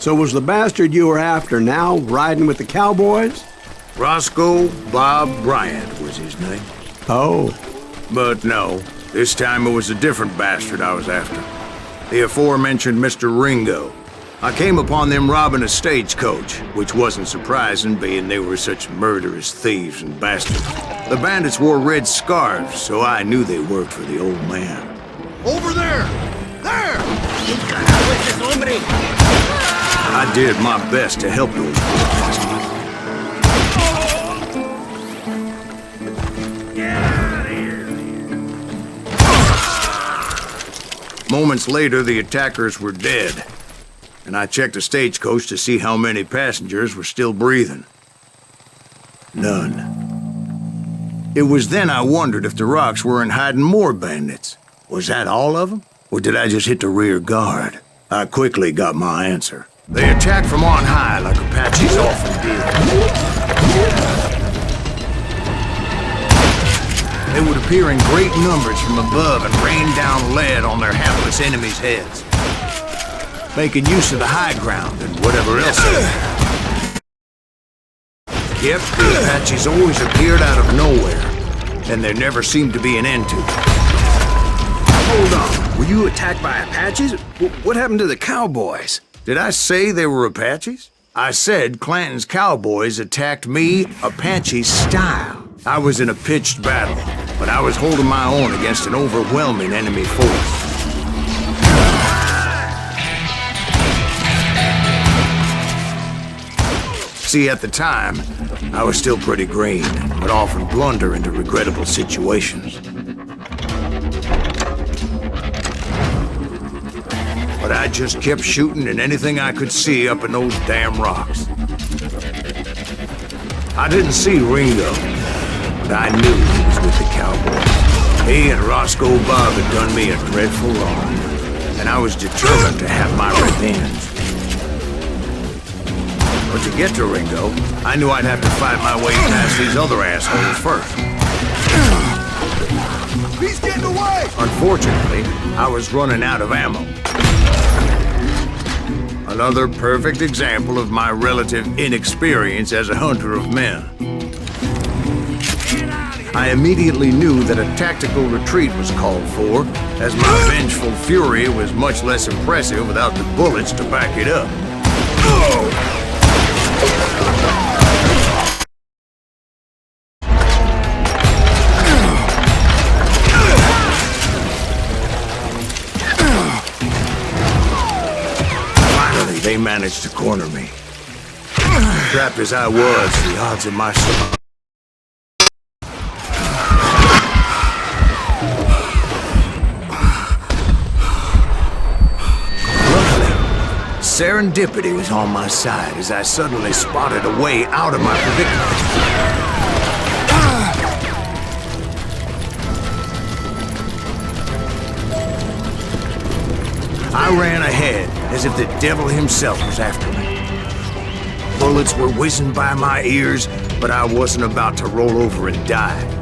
So was the bastard you were after now riding with the cowboys? Roscoe Bob Bryant was his name. Oh. But no, this time it was a different bastard I was after. The aforementioned Mr. Ringo. I came upon them robbing a stagecoach, which wasn't surprising, being they were such murderous thieves and bastards. The bandits wore red scarves, so I knew they worked for the old man. Over there! There! I did my best to help those bastards. Moments later, the attackers were dead, and I checked the stagecoach to see how many passengers were still breathing. None. It was then I wondered if the rocks weren't hiding more bandits. Was that all of them? Or did I just hit the rear guard? I quickly got my answer. They attacked from on high like Apaches often did. They would appear in great numbers from above and rain down lead on their hapless enemies' heads, making use of the high ground and whatever else. Yep, the Apaches always appeared out of nowhere, and there never seemed to be an end to it. Hold on, were you attacked by Apaches? What happened to the cowboys? Did I say they were Apaches? I said Clanton's cowboys attacked me Apache style. I was in a pitched battle, but I was holding my own against an overwhelming enemy force. See, at the time, I was still pretty green, but often blunder into regrettable situations. But I just kept shooting at anything I could see up in those damn rocks. I didn't see Ringo, but I knew he was with the cowboys. He and Roscoe Bob had done me a dreadful wrong, and I was determined to have my revenge. But to get to Ringo, I knew I'd have to fight my way past these other assholes first. He's getting away! Unfortunately, I was running out of ammo. Another perfect example of my relative inexperience as a hunter of men. I immediately knew that a tactical retreat was called for, as my vengeful fury was much less impressive without the bullets to back it up. Finally, they managed to corner me. Trapped as I was, the odds of my survival. Serendipity was on my side as I suddenly spotted a way out of my predicament. I ran ahead as if the devil himself was after me. Bullets were whizzing by my ears, but I wasn't about to roll over and die.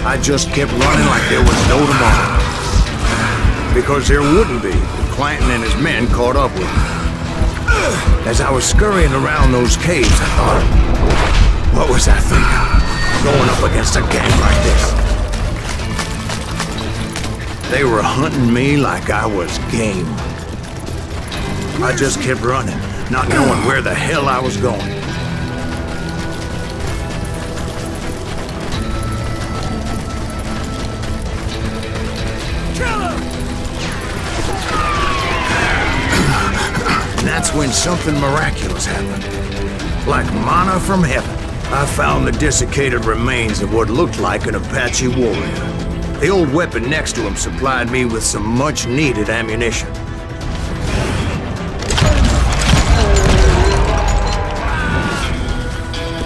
I just kept running like there was no tomorrow. Because there wouldn't be if Clanton and his men caught up with me. As I was scurrying around those caves, I thought, what was I thinking? Going up against a gang like this. They were hunting me like I was game. I just kept running, not knowing where the hell I was going. That's when something miraculous happened. Like manna from heaven. I found the desiccated remains of what looked like an Apache warrior. The old weapon next to him supplied me with some much-needed ammunition.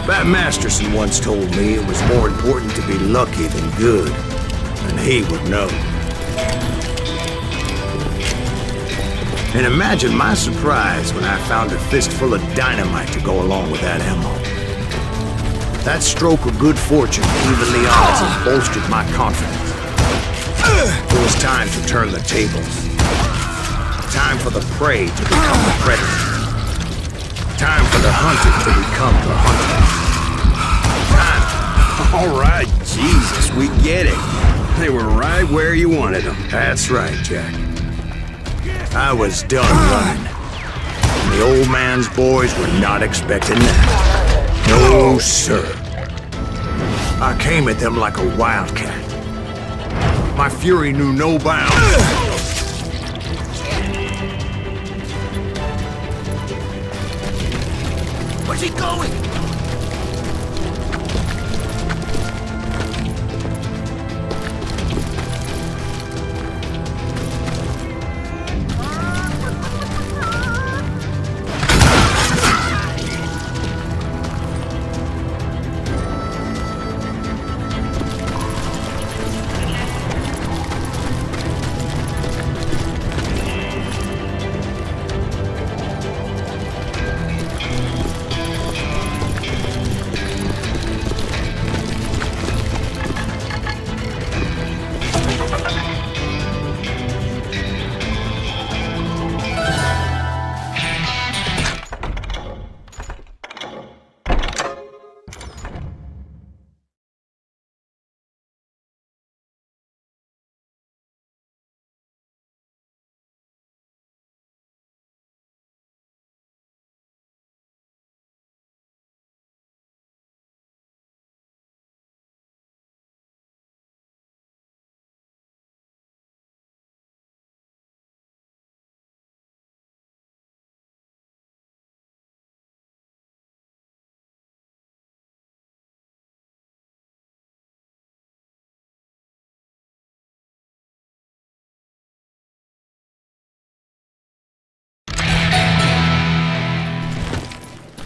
Bat Masterson once told me it was more important to be lucky than good, and he would know. And imagine my surprise when I found a fistful of dynamite to go along with that ammo. That stroke of good fortune evened the odds and bolstered my confidence. It was time to turn the tables. Time for the prey to become the predator. Time for the hunted to become the hunted. All right, Jesus, we get it. They were right where you wanted them. That's right, Jack. I was done running. And the old man's boys were not expecting that. No, sir. I came at them like a wildcat. My fury knew no bounds. Where's he going?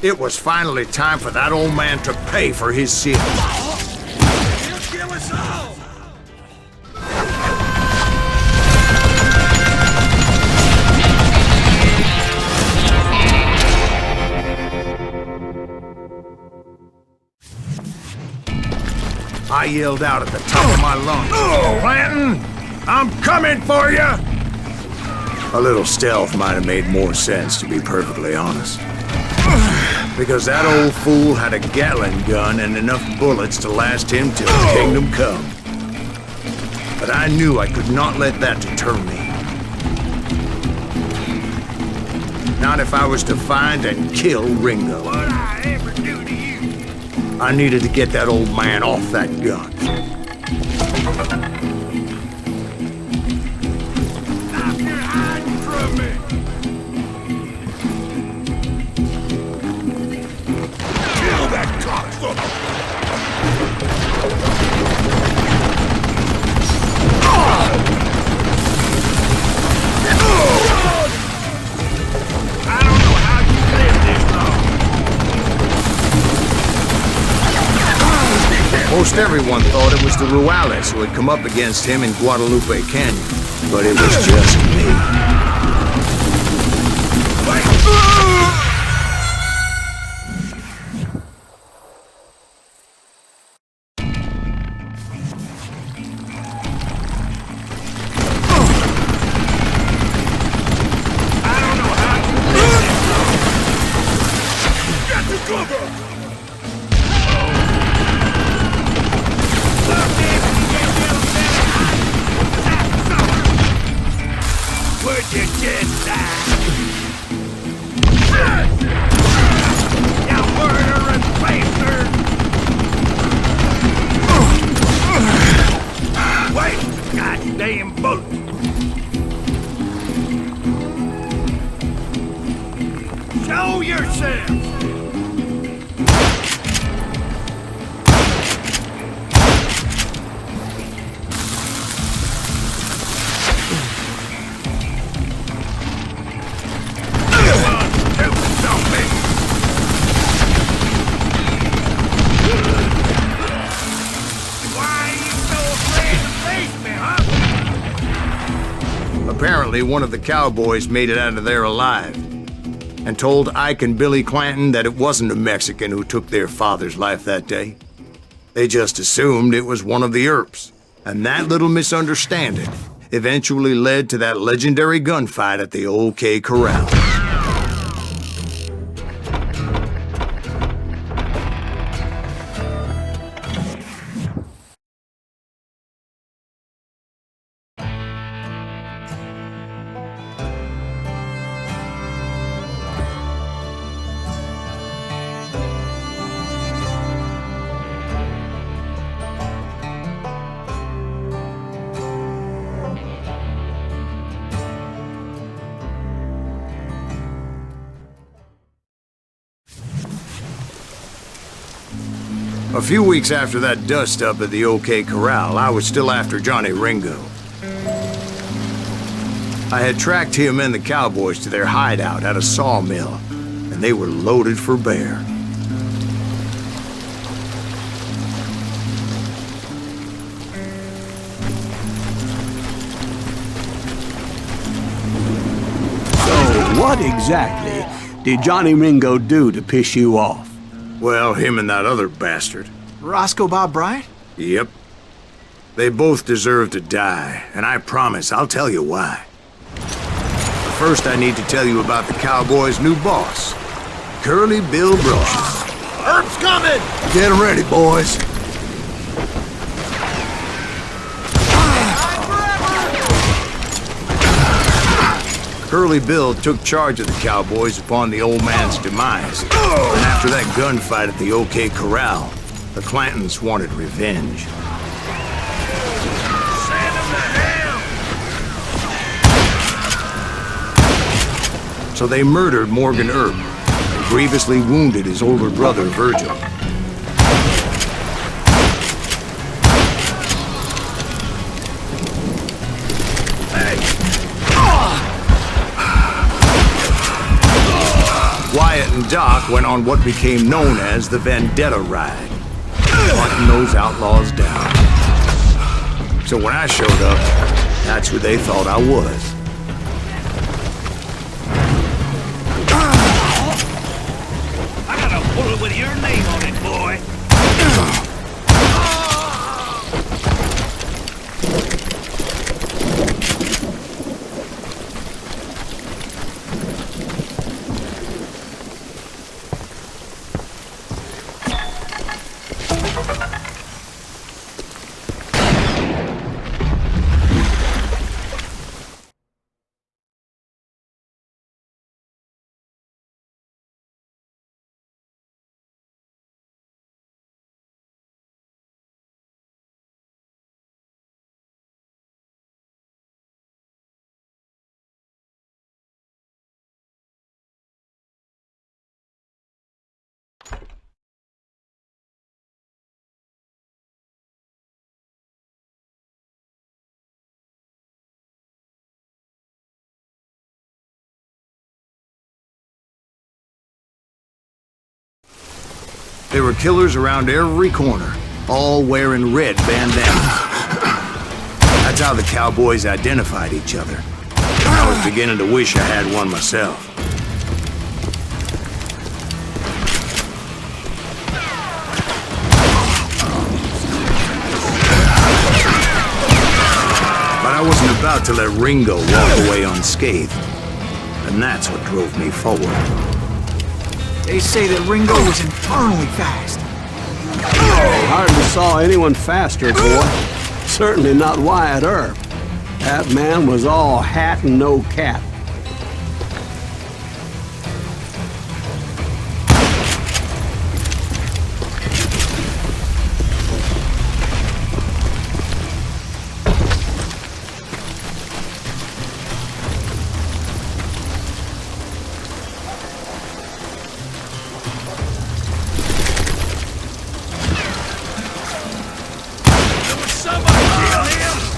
It was finally time for that old man to pay for his sins. He'll kill us all! I yelled out at the top of my lungs. "Oh, Clanton! I'm coming for you!" A little stealth might have made more sense, to be perfectly honest. Because that old fool had a Gatling gun and enough bullets to last him till kingdom come. But I knew I could not let that deter me. Not if I was to find and kill Ringo. What'd I ever do to you? I needed to get that old man off that gun. Stop your hiding from me! Kill that cocksucker! I don't know how you lived this long. Most everyone thought it was the Juarez who had come up against him in Guadalupe Canyon, but it was just me. I don't know how you lived this long. Get the cover! Would you just die? You murdering bastard! Wait! Goddamn bullet! Show yourself! Apparently, one of the cowboys made it out of there alive and told Ike and Billy Clanton that it wasn't a Mexican who took their father's life that day. They just assumed it was one of the Earps, and that little misunderstanding eventually led to that legendary gunfight at the OK Corral. A few weeks after that dust-up at the OK Corral, I was still after Johnny Ringo. I had tracked him and the cowboys to their hideout at a sawmill, and they were loaded for bear. So, what exactly did Johnny Ringo do to piss you off? Well, him and that other bastard. Roscoe Bob Bryant? Yep. They both deserve to die, and I promise I'll tell you why. But first, I need to tell you about the Cowboys' new boss, Curly Bill Brocious. Herb's coming! Get 'em ready, boys. Curly Bill took charge of the Cowboys upon the old man's demise. And after that gunfight at the OK Corral, the Clantons wanted revenge. Send him to hell! So they murdered Morgan Earp and grievously wounded his older brother, Virgil. Wyatt and Doc went on what became known as the Vendetta Ride, hunting those outlaws down. So when I showed up, that's who they thought I was. I got a bullet with your name on it, boy! There were killers around every corner, all wearing red bandanas. That's how the Cowboys identified each other. I was beginning to wish I had one myself. But I wasn't about to let Ringo walk away unscathed. And that's what drove me forward. They say that Ringo was infernally fast. Hardly saw anyone faster, boy. Certainly not Wyatt Earp. That man was all hat and no cap.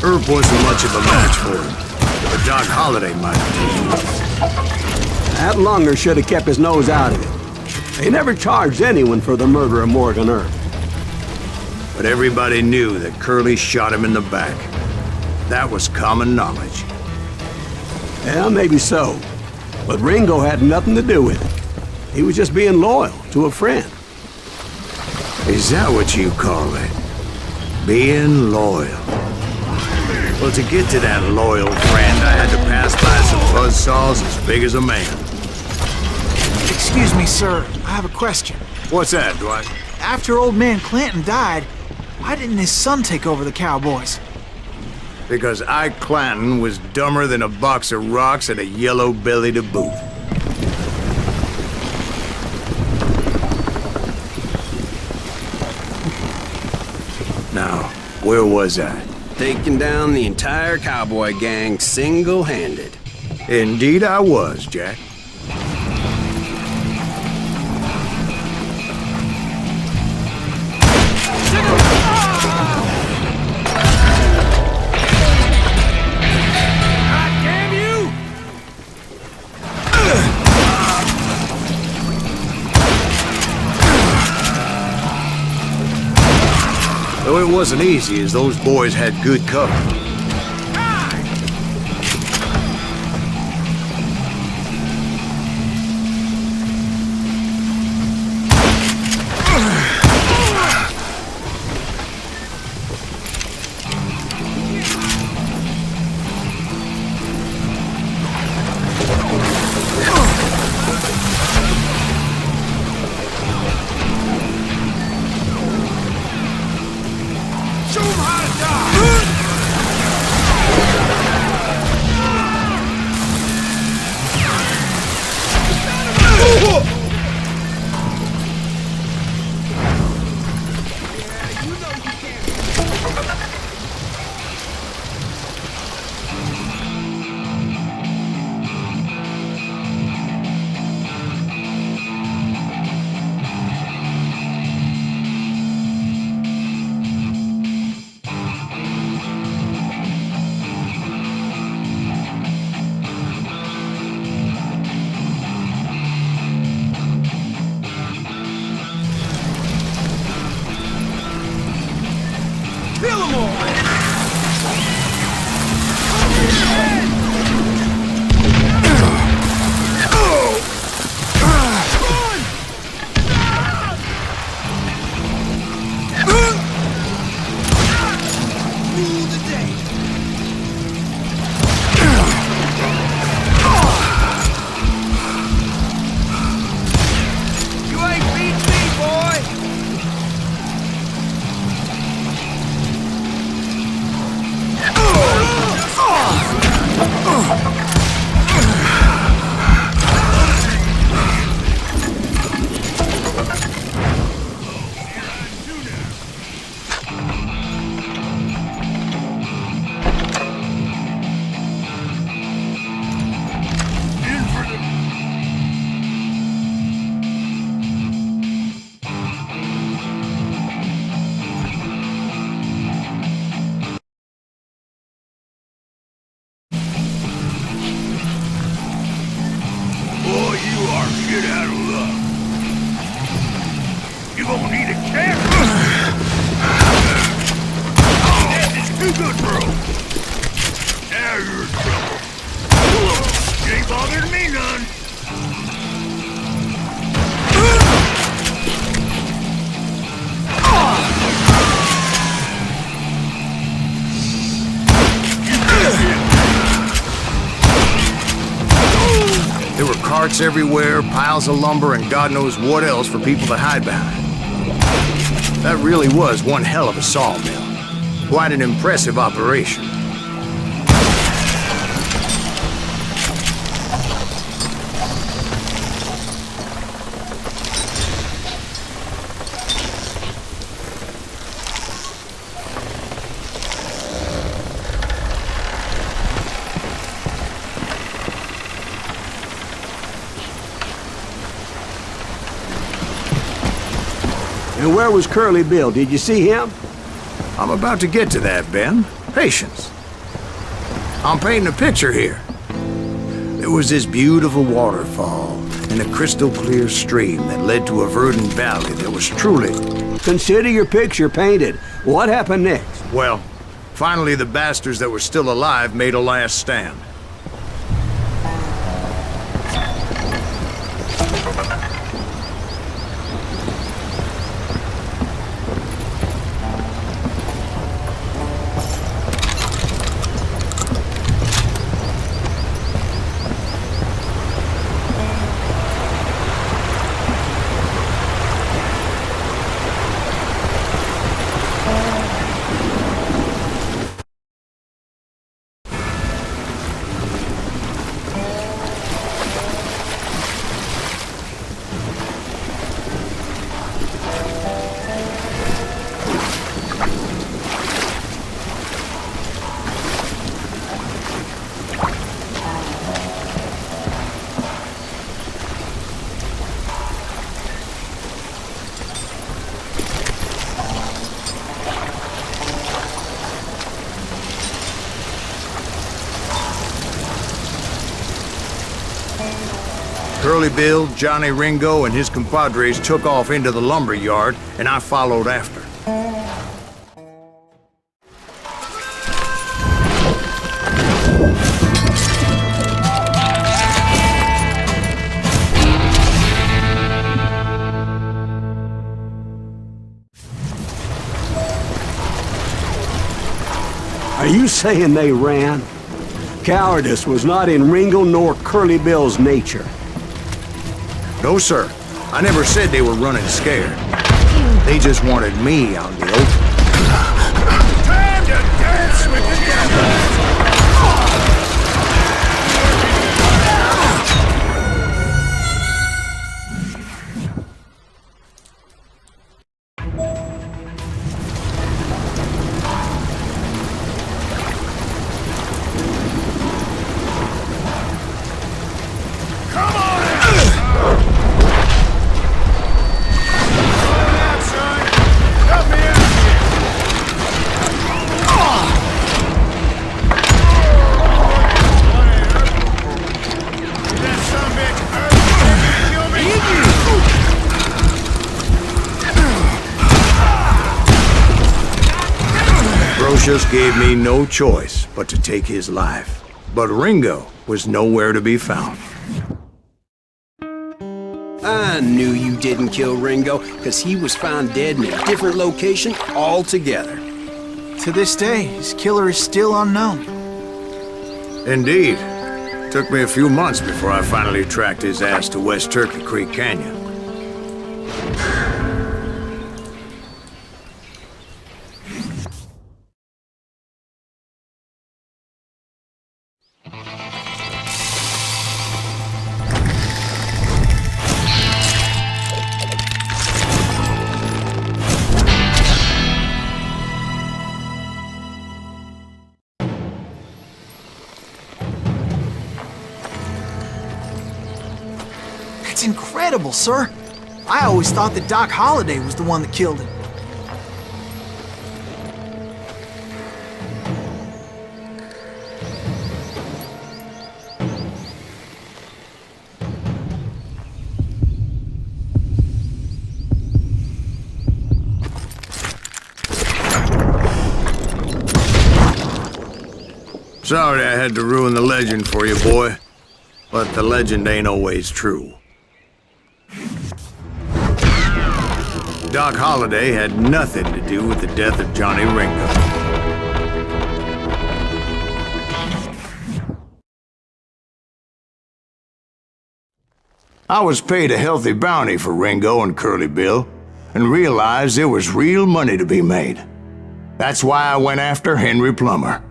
Earp wasn't much of a match for him, but Doc Holliday might have taken him. That lunger should have kept his nose out of it. They never charged anyone for the murder of Morgan Earp. But everybody knew that Curly shot him in the back. That was common knowledge. Yeah, maybe so. But Ringo had nothing to do with it. He was just being loyal to a friend. Is that what you call it? Being loyal? Well, to get to that loyal friend, I had to pass by some buzzsaws as big as a man. Excuse me, sir. I have a question. What's that, Dwight? After old man Clanton died, why didn't his son take over the Cowboys? Because Ike Clanton was dumber than a box of rocks and a yellow belly to boot. Now, where was I? Taking down the entire cowboy gang single-handed. Indeed I was, Jack. Though it wasn't easy, as those boys had good cover. There were carts everywhere, piles of lumber, and God knows what else for people to hide behind. That really was one hell of a sawmill. Quite an impressive operation. And where was Curly Bill? Did you see him? I'm about to get to that, Ben. Patience. I'm painting a picture here. There was this beautiful waterfall and a crystal clear stream that led to a verdant valley that was truly... Consider your picture painted. What happened next? Well, finally the bastards that were still alive made a last stand. Curly Bill, Johnny Ringo, and his compadres took off into the lumber yard, and I followed after. Are you saying they ran? Cowardice was not in Ringo nor Curly Bill's nature. No, sir. I never said they were running scared. They just wanted me out in the open. Time to dance with the devil! Just gave me no choice but to take his life. But Ringo was nowhere to be found. I knew you didn't kill Ringo, because he was found dead in a different location altogether. To this day, his killer is still unknown. Indeed. Took me a few months before I finally tracked his ass to West Turkey Creek Canyon. That's incredible, sir. I always thought that Doc Holliday was the one that killed him. Sorry I had to ruin the legend for you, boy. But the legend ain't always true. Doc Holliday had nothing to do with the death of Johnny Ringo. I was paid a healthy bounty for Ringo and Curly Bill, and realized there was real money to be made. That's why I went after Henry Plummer.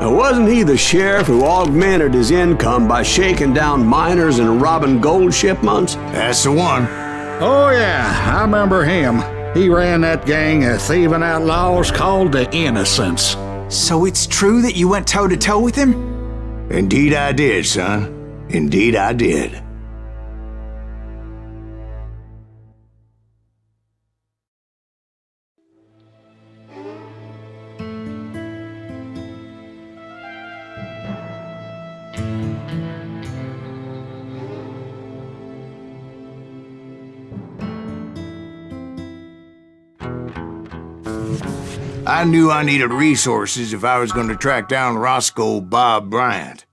Now, wasn't he the sheriff who augmented his income by shaking down miners and robbing gold shipments? That's the one. Oh yeah, I remember him. He ran that gang of thieving outlaws called the Innocents. So it's true that you went toe-to-toe with him? Indeed I did, son. Indeed I did. I knew I needed resources if I was going to track down Roscoe Bob Bryant.